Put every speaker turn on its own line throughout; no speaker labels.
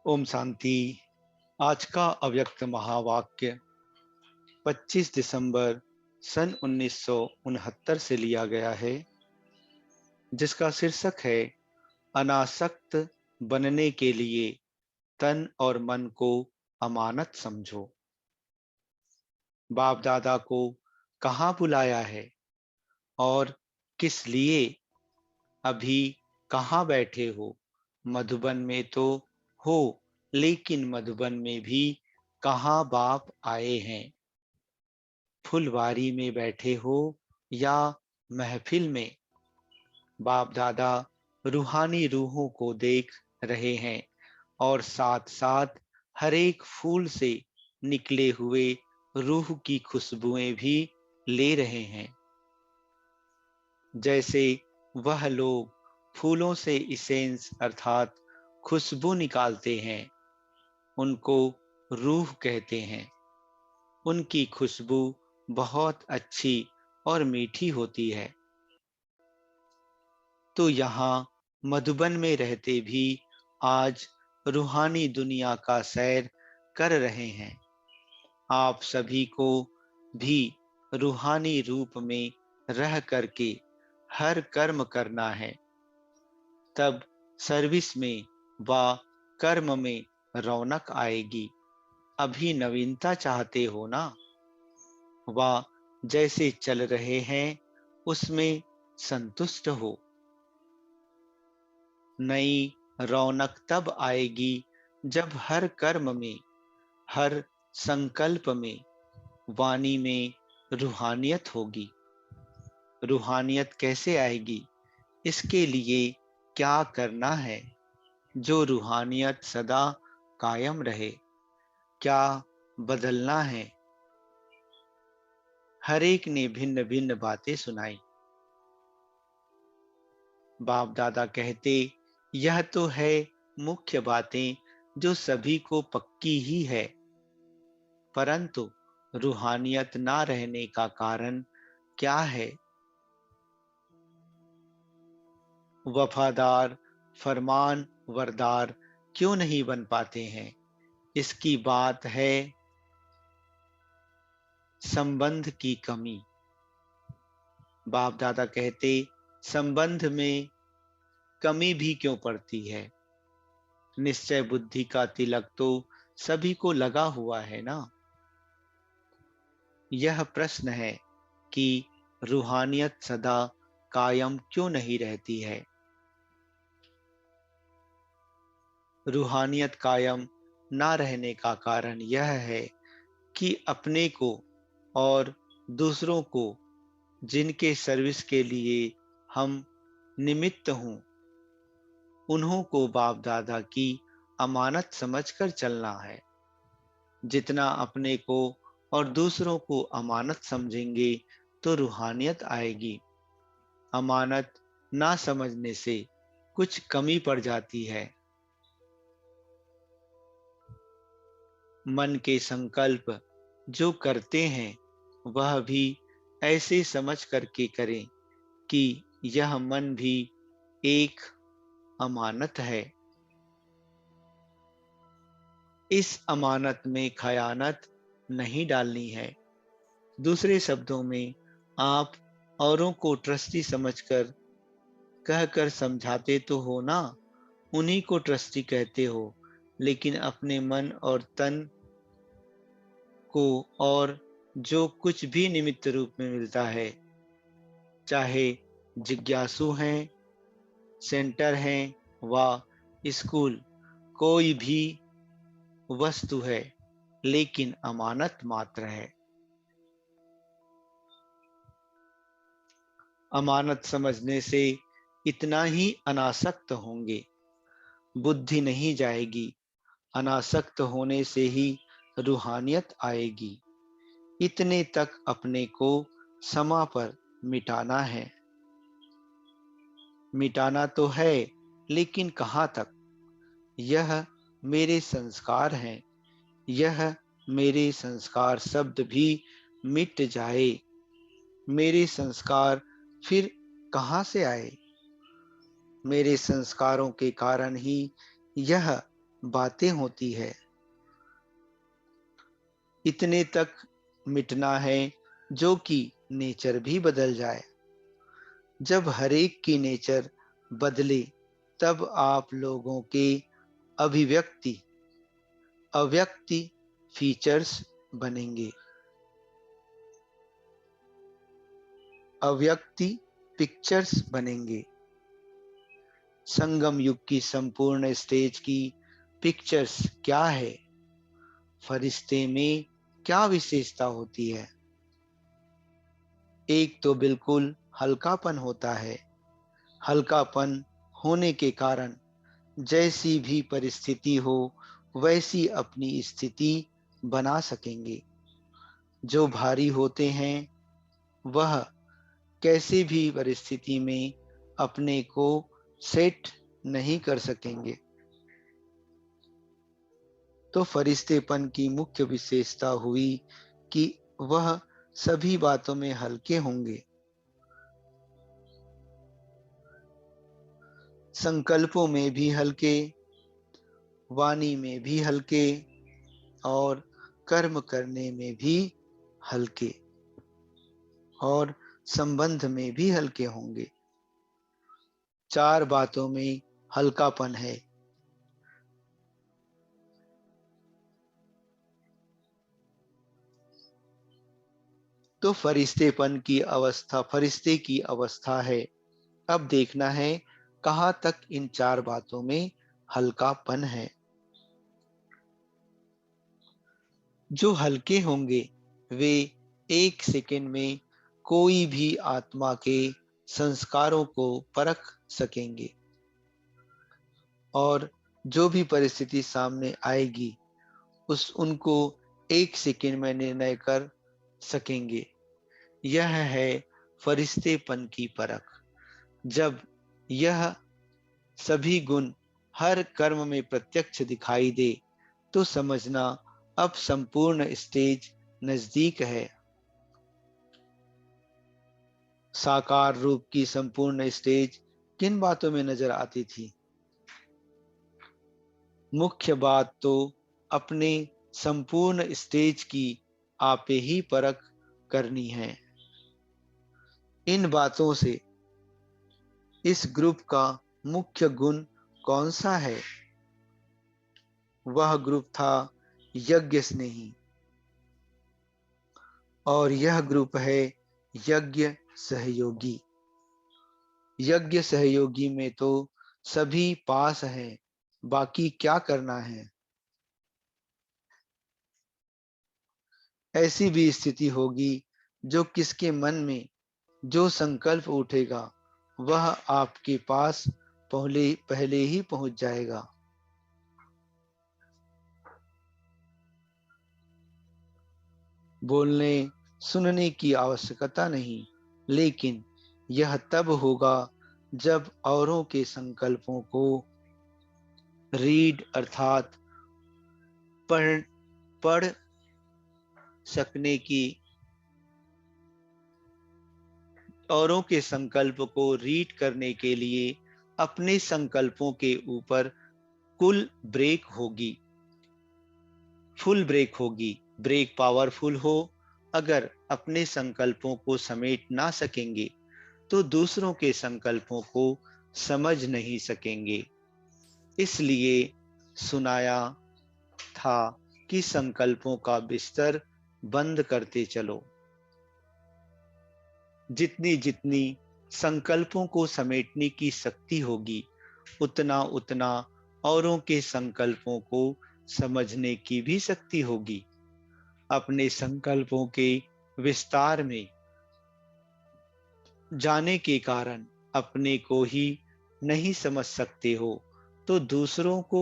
ओम शांति। आज का अव्यक्त महावाक्य 25 दिसंबर सन 1969 से लिया गया है, जिसका शीर्षक है अनासक्त बनने के लिए तन और मन को अमानत समझो। बाप दादा को कहाँ बुलाया है और किस लिए? अभी कहाँ बैठे हो? मधुबन में तो हो, लेकिन मधुबन में भी कहाँ बाप आए हैं? फुलवारी में बैठे हो या महफिल में? बाप दादा रूहानी रूहों को देख रहे हैं और साथ साथ हर एक फूल से निकले हुए रूह की खुशबुएं भी ले रहे हैं। जैसे वह लोग फूलों से इसेंस अर्थात खुशबू निकालते हैं, उनको रूह कहते हैं। उनकी खुशबू बहुत अच्छी और मीठी होती है। तो यहाँ मधुबन में रहते भी आज रूहानी दुनिया का सैर कर रहे हैं। आप सभी को भी रूहानी रूप में रह करके हर कर्म करना है, तब सर्विस में व कर्म में रौनक आएगी। अभी नवीनता चाहते हो ना? व जैसे चल रहे हैं उसमें संतुष्ट हो। नई रौनक तब आएगी जब हर कर्म में, हर संकल्प में, वाणी में रूहानियत होगी। रूहानियत कैसे आएगी? इसके लिए क्या करना है जो रूहानियत सदा कायम रहे? क्या बदलना है? हर एक ने भिन्न भिन्न बातें सुनाई। बाप दादा कहते, यह तो है मुख्य बातें जो सभी को पक्की ही है, परंतु रूहानियत ना रहने का कारण क्या है? वफादार फरमान वरदार क्यों नहीं बन पाते हैं? इसकी बात है संबंध की कमी। बाप दादा कहते, संबंध में कमी भी क्यों पड़ती है? निश्चय बुद्धि का तिलक तो सभी को लगा हुआ है ना। यह प्रश्न है कि रूहानियत सदा कायम क्यों नहीं रहती है? रूहानियत कायम ना रहने का कारण यह है कि अपने को और दूसरों को, जिनके सर्विस के लिए हम निमित्त हूं, उन्हों को बाप दादा की अमानत समझकर चलना है। जितना अपने को और दूसरों को अमानत समझेंगे तो रूहानियत आएगी। अमानत ना समझने से कुछ कमी पड़ जाती है। मन के संकल्प जो करते हैं वह भी ऐसे समझ करके करें कि यह मन भी एक अमानत है। इस अमानत में खयानत नहीं डालनी है। दूसरे शब्दों में, आप औरों को ट्रस्टी समझकर कहकर समझाते तो हो ना, उन्हीं को ट्रस्टी कहते हो, लेकिन अपने मन और तन को और जो कुछ भी निमित्त रूप में मिलता है, चाहे जिज्ञासु हैं, सेंटर हैं व स्कूल, कोई भी वस्तु है लेकिन अमानत मात्र है। अमानत समझने से इतना ही अनासक्त होंगे, बुद्धि नहीं जाएगी। अनासक्त होने से ही रूहानियत आएगी। इतने तक अपने को समा पर मिटाना है। मिटाना तो है, लेकिन कहाँ तक? यह मेरे संस्कार हैं। यह मेरे संस्कार शब्द भी मिट जाए, मेरे संस्कार फिर कहाँ से आए? मेरे संस्कारों के कारण ही यह बातें होती है। इतने तक मिटना है जो कि नेचर भी बदल जाए। जब हरेक की नेचर बदले तब आप लोगों के अभिव्यक्ति अव्यक्ति फीचर्स बनेंगे। अव्यक्ति पिक्चर्स बनेंगे। संगम युग की संपूर्ण स्टेज की पिक्चर्स क्या है? फरिश्ते में क्या विशेषता होती है? एक तो बिल्कुल हल्कापन होता है। हल्कापन होने के कारण जैसी भी परिस्थिति हो वैसी अपनी स्थिति बना सकेंगे। जो भारी होते हैं वह कैसी भी परिस्थिति में अपने को सेट नहीं कर सकेंगे। तो फरिश्तेपन की मुख्य विशेषता हुई कि वह सभी बातों में हल्के होंगे। संकल्पों में भी हल्के, वाणी में भी हल्के और कर्म करने में भी हल्के और संबंध में भी हल्के होंगे। चार बातों में हल्कापन है। तो फरिश्तेपन की अवस्था, फरिश्ते की अवस्था है। अब देखना है कहां तक इन चार बातों में हल्कापन है। जो हल्के होंगे वे एक सेकंड में कोई भी आत्मा के संस्कारों को परख सकेंगे और जो भी परिस्थिति सामने आएगी उनको एक सेकंड में निर्णय कर सकेंगे। यह है फरिश्तेपन की परख। जब यह सभी गुण हर कर्म में प्रत्यक्ष दिखाई दे तो समझना अब संपूर्ण स्टेज नजदीक है। साकार रूप की संपूर्ण स्टेज किन बातों में नजर आती थी? मुख्य बात तो अपने संपूर्ण स्टेज की आपे ही परख करनी है। इन बातों से इस ग्रुप का मुख्य गुण कौन सा है? वह ग्रुप था यज्ञ स्नेही और यह ग्रुप है यज्ञ सहयोगी। यज्ञ सहयोगी में तो सभी पास हैं, बाकी क्या करना है। ऐसी भी स्थिति होगी जो किसके मन में जो संकल्प उठेगा वह आपके पास पहले ही पहुंच जाएगा। बोलने सुनने की आवश्यकता नहीं, लेकिन यह तब होगा जब औरों के संकल्पों को रीड अर्थात पढ़ पढ़ सकने की, औरों के संकल्प को रीड करने के लिए अपने संकल्पों के ऊपर कुल ब्रेक होगी, फुल ब्रेक होगी। ब्रेक पावरफुल हो, अगर अपने संकल्पों को समेट ना सकेंगे तो दूसरों के संकल्पों को समझ नहीं सकेंगे। इसलिए सुनाया था कि संकल्पों का बिस्तर बंद करते चलो। जितनी जितनी संकल्पों को समेटने की शक्ति होगी उतना उतना औरों के संकल्पों को समझने की भी शक्ति होगी। अपने संकल्पों के विस्तार में जाने के कारण अपने को ही नहीं समझ सकते हो तो दूसरों को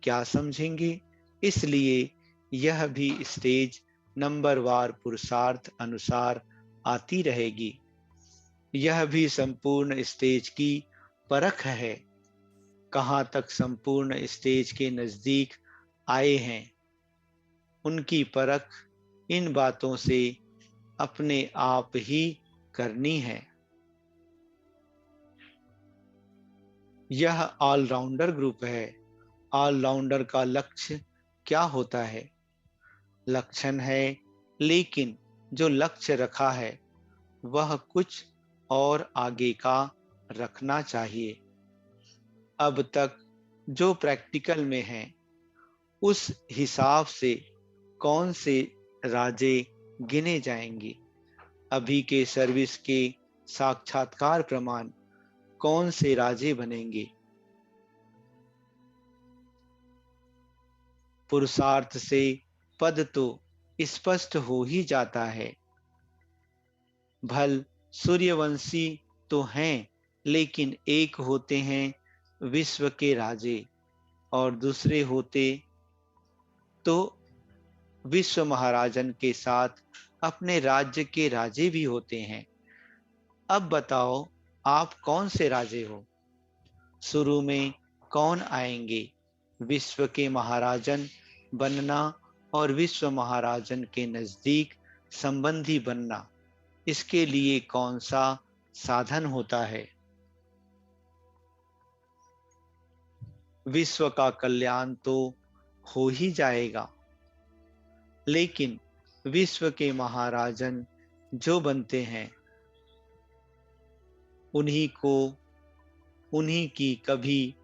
क्या समझेंगे। इसलिए यह भी स्टेज नंबरवार पुरुषार्थ अनुसार आती रहेगी। यह भी संपूर्ण स्टेज की परख है। कहां तक संपूर्ण स्टेज के नजदीक आए हैं उनकी परख इन बातों से अपने आप ही करनी है। यह ऑलराउंडर ग्रुप है ऑलराउंडर का लक्ष्य क्या होता है? लक्षण है, लेकिन जो लक्ष्य रखा है वह कुछ और आगे का रखना चाहिए। अब तक जो प्रैक्टिकल में है उस हिसाब से कौन से राजे गिने जाएंगे? अभी के सर्विस के साक्षात्कार प्रमाण कौन से राजे बनेंगे? पुरुषार्थ से पद तो स्पष्ट हो ही जाता है। भल सूर्यवंशी तो हैं, लेकिन एक होते हैं विश्व के राजे और दूसरे होते तो विश्व महाराजन के साथ अपने राज्य के राजे भी होते हैं। अब बताओ, आप कौन से राजे हो? शुरू में कौन आएंगे? विश्व के महाराजन बनना और विश्व महाराजन के नजदीक संबंधी बनना, इसके लिए कौन सा साधन होता है? विश्व का कल्याण तो हो ही जाएगा, लेकिन विश्व के महाराजन जो बनते हैं उन्हीं को उन्हीं की कभी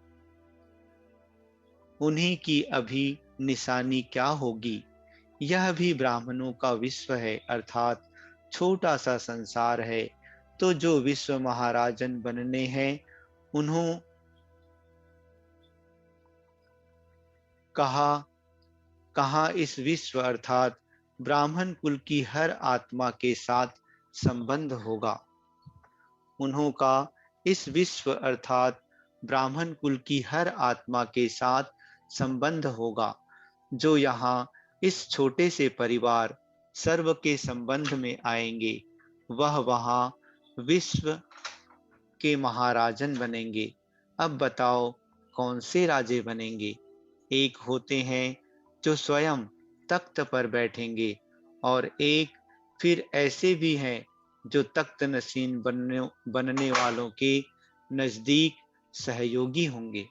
उन्हीं की अभी निशानी क्या होगी? यह भी ब्राह्मणों का विश्व है, अर्थात छोटा सा संसार है। तो जो विश्व महाराजन बनने हैं उन्हों कहा कहा इस विश्व अर्थात ब्राह्मण कुल की हर आत्मा के साथ संबंध होगा। उन्हों का इस विश्व अर्थात ब्राह्मण कुल की हर आत्मा के साथ संबंध होगा। जो यहाँ इस छोटे से परिवार सर्व के संबंध में आएंगे वह वहाँ विश्व के महाराजन बनेंगे। अब बताओ, कौन से राजे बनेंगे? एक होते हैं जो स्वयं तख्त पर बैठेंगे और एक फिर ऐसे भी हैं जो तख्त नशीन बनने वालों के नजदीक सहयोगी होंगे।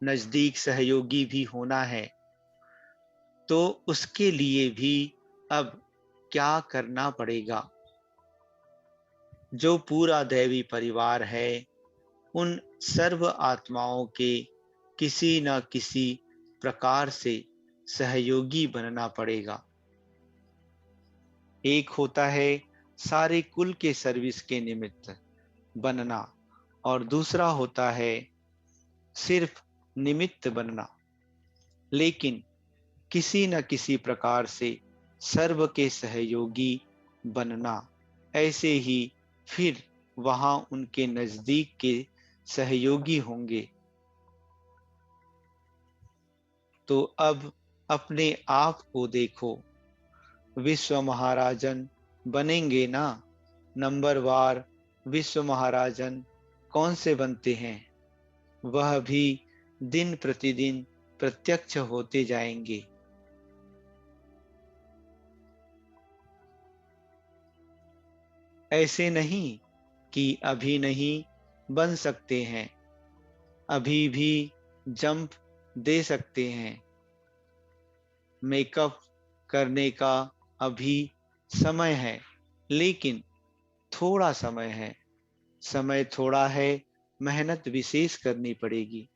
नजदीक सहयोगी भी होना है तो उसके लिए भी अब क्या करना पड़ेगा? जो पूरा दैवी परिवार है उन सर्व आत्माओं के किसी न किसी प्रकार से सहयोगी बनना पड़ेगा। एक होता है सारे कुल के सर्विस के निमित्त बनना और दूसरा होता है सिर्फ निमित्त बनना, लेकिन किसी न किसी प्रकार से सर्व के सहयोगी बनना। ऐसे ही फिर वहां उनके नजदीक के सहयोगी होंगे। तो अब अपने आप को देखो, विश्व महाराजन बनेंगे ना? नंबर वार विश्व महाराजन कौन से बनते हैं वह भी दिन प्रतिदिन प्रत्यक्ष होते जाएंगे। ऐसे नहीं कि अभी नहीं बन सकते हैं, अभी भी जंप दे सकते हैं। मेकअप करने का अभी समय है, लेकिन थोड़ा समय है। समय थोड़ा है, मेहनत विशेष करनी पड़ेगी,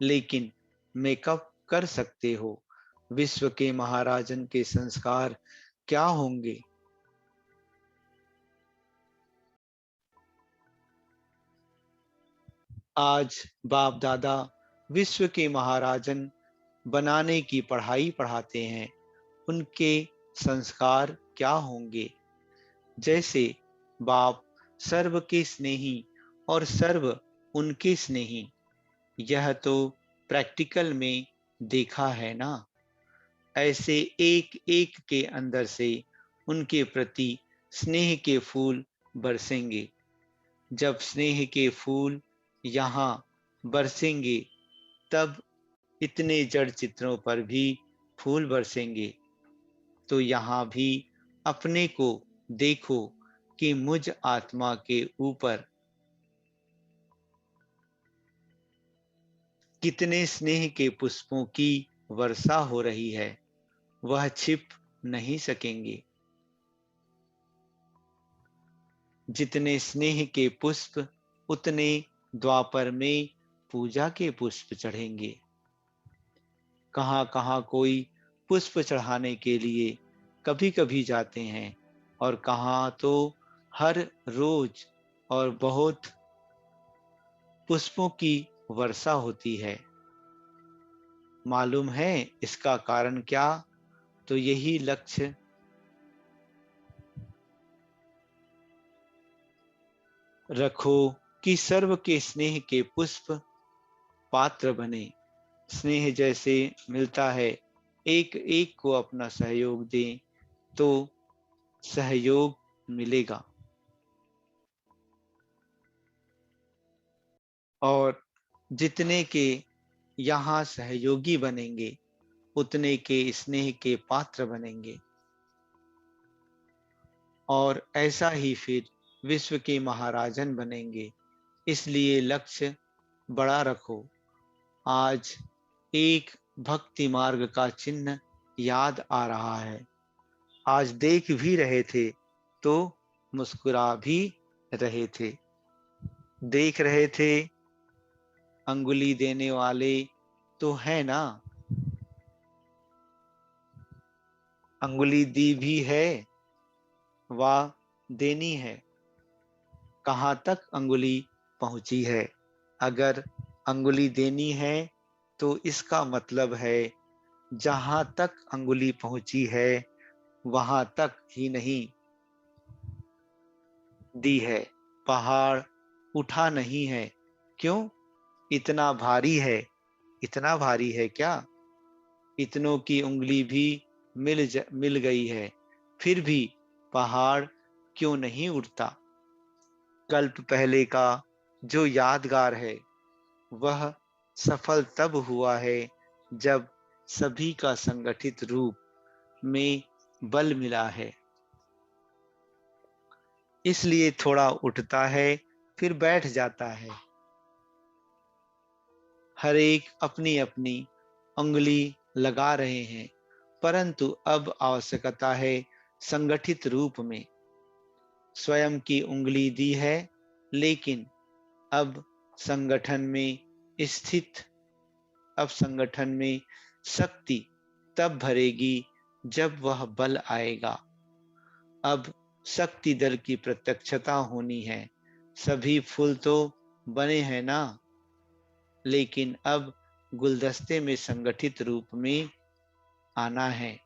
लेकिन मेकअप कर सकते हो। विश्व के महाराजन के संस्कार क्या होंगे? आज बाप दादा विश्व के महाराजन बनाने की पढ़ाई पढ़ाते हैं। उनके संस्कार क्या होंगे? जैसे बाप सर्व के स्नेही और सर्व उनके स्नेही, यह तो प्रैक्टिकल में देखा है ना। ऐसे एक एक के अंदर से उनके प्रति स्नेह के फूल बरसेंगे। जब स्नेह के फूल यहाँ बरसेंगे तब इतने जड़ चित्रों पर भी फूल बरसेंगे। तो यहाँ भी अपने को देखो कि मुझ आत्मा के ऊपर कितने स्नेह के पुष्पों की वर्षा हो रही है, वह छिप नहीं सकेंगे। जितने स्नेह के पुष्प, उतने द्वापर में पूजा के पुष्प चढ़ेंगे। कहाँ कहाँ कोई पुष्प चढ़ाने के लिए कभी कभी जाते हैं, और कहाँ तो हर रोज और बहुत पुष्पों की वर्षा होती है। मालूम है इसका कारण क्या? तो यही लक्ष्य रखो कि सर्व के स्नेह के पुष्प पात्र बने। स्नेह जैसे मिलता है, एक एक को अपना सहयोग दें तो सहयोग मिलेगा। और जितने के यहाँ सहयोगी बनेंगे, उतने के स्नेह के पात्र बनेंगे। और ऐसा ही फिर विश्व के महाराजन बनेंगे। इसलिए लक्ष्य बड़ा रखो। आज एक भक्ति मार्ग का चिन्ह याद आ रहा है। आज देख भी रहे थे तो मुस्कुरा भी रहे थे। देख रहे थे, अंगुली देने वाले तो है ना? अंगुली दी भी है, वा देनी है। कहाँ तक अंगुली पहुंची है? अगर अंगुली देनी है तो इसका मतलब है जहां तक अंगुली पहुंची है वहां तक ही नहीं दी है। पहाड़ उठा नहीं है। क्यों? इतना भारी है। इतना भारी है क्या? इतनों की उंगली भी मिल गई है, फिर भी पहाड़ क्यों नहीं उठता? कल्प पहले का जो यादगार है, वह सफल तब हुआ है जब सभी का संगठित रूप में बल मिला है। इसलिए थोड़ा उठता है, फिर बैठ जाता है। हर एक अपनी अपनी उंगली लगा रहे हैं, परंतु अब आवश्यकता है संगठित रूप में। स्वयं की उंगली दी है, लेकिन अब संगठन में स्थित अब संगठन में शक्ति तब भरेगी जब वह बल आएगा। अब शक्ति दल की प्रत्यक्षता होनी है। सभी फूल तो बने हैं ना, लेकिन अब गुलदस्ते में संगठित रूप में आना है।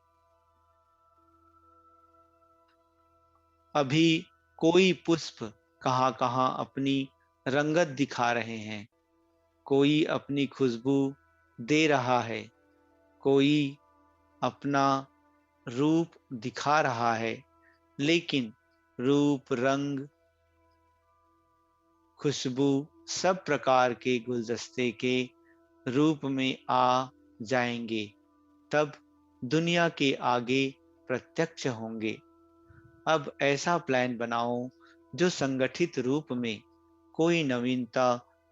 अभी कोई पुष्प कहाँ कहाँ अपनी रंगत दिखा रहे हैं। कोई अपनी खुशबू दे रहा है, कोई अपना रूप दिखा रहा है, लेकिन रूप, रंग, खुशबू सब प्रकार के गुलदस्ते के रूप में आ जाएंगे, तब दुनिया के आगे प्रत्यक्ष होंगे। अब ऐसा प्लान बनाओ जो संगठित रूप में कोई नवीनता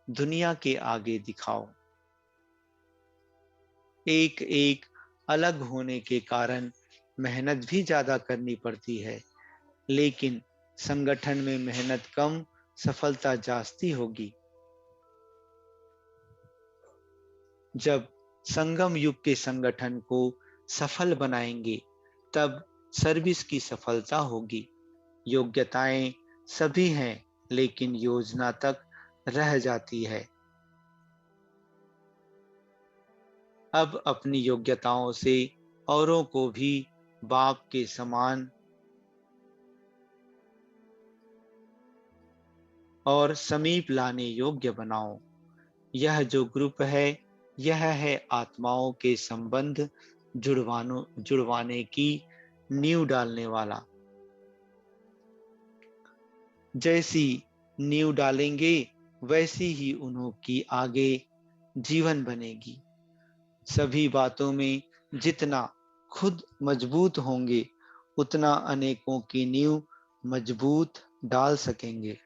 दुनिया के आगे दिखाओ। एक एक अलग होने के कारण मेहनत भी ज्यादा करनी पड़ती है, लेकिन संगठन में मेहनत कम, सफलता जास्ती होगी। जब संगम युग के संगठन को सफल बनाएंगे, तब सर्विस की सफलता होगी। योग्यताएं सभी हैं, लेकिन योजना तक रह जाती है। अब अपनी योग्यताओं से औरों को भी बाप के समान और समीप लाने योग्य बनाओ। यह जो ग्रुप है, यह है आत्माओं के संबंध जुड़वाने की नींव डालने वाला। जैसी नींव डालेंगे, वैसी ही उन्हों की आगे जीवन बनेगी। सभी बातों में जितना खुद मजबूत होंगे, उतना अनेकों की नींव मजबूत डाल सकेंगे।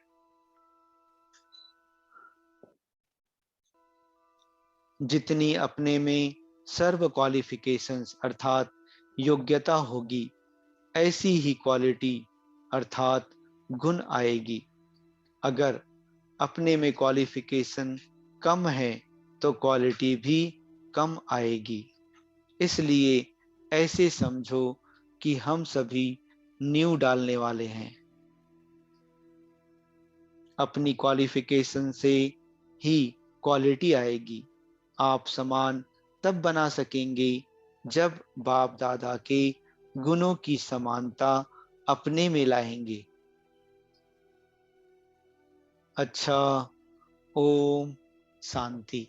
जितनी अपने में सर्व क्वालिफिकेशंस अर्थात योग्यता होगी, ऐसी ही क्वालिटी अर्थात गुण आएगी। अगर अपने में क्वालिफिकेशन कम है तो क्वालिटी भी कम आएगी। इसलिए ऐसे समझो कि हम सभी न्यू डालने वाले हैं। अपनी क्वालिफिकेशन से ही क्वालिटी आएगी। आप समान तब बना सकेंगे जब बाप दादा के गुणों की समानता अपने में लाएंगे। अच्छा, ओम शांति।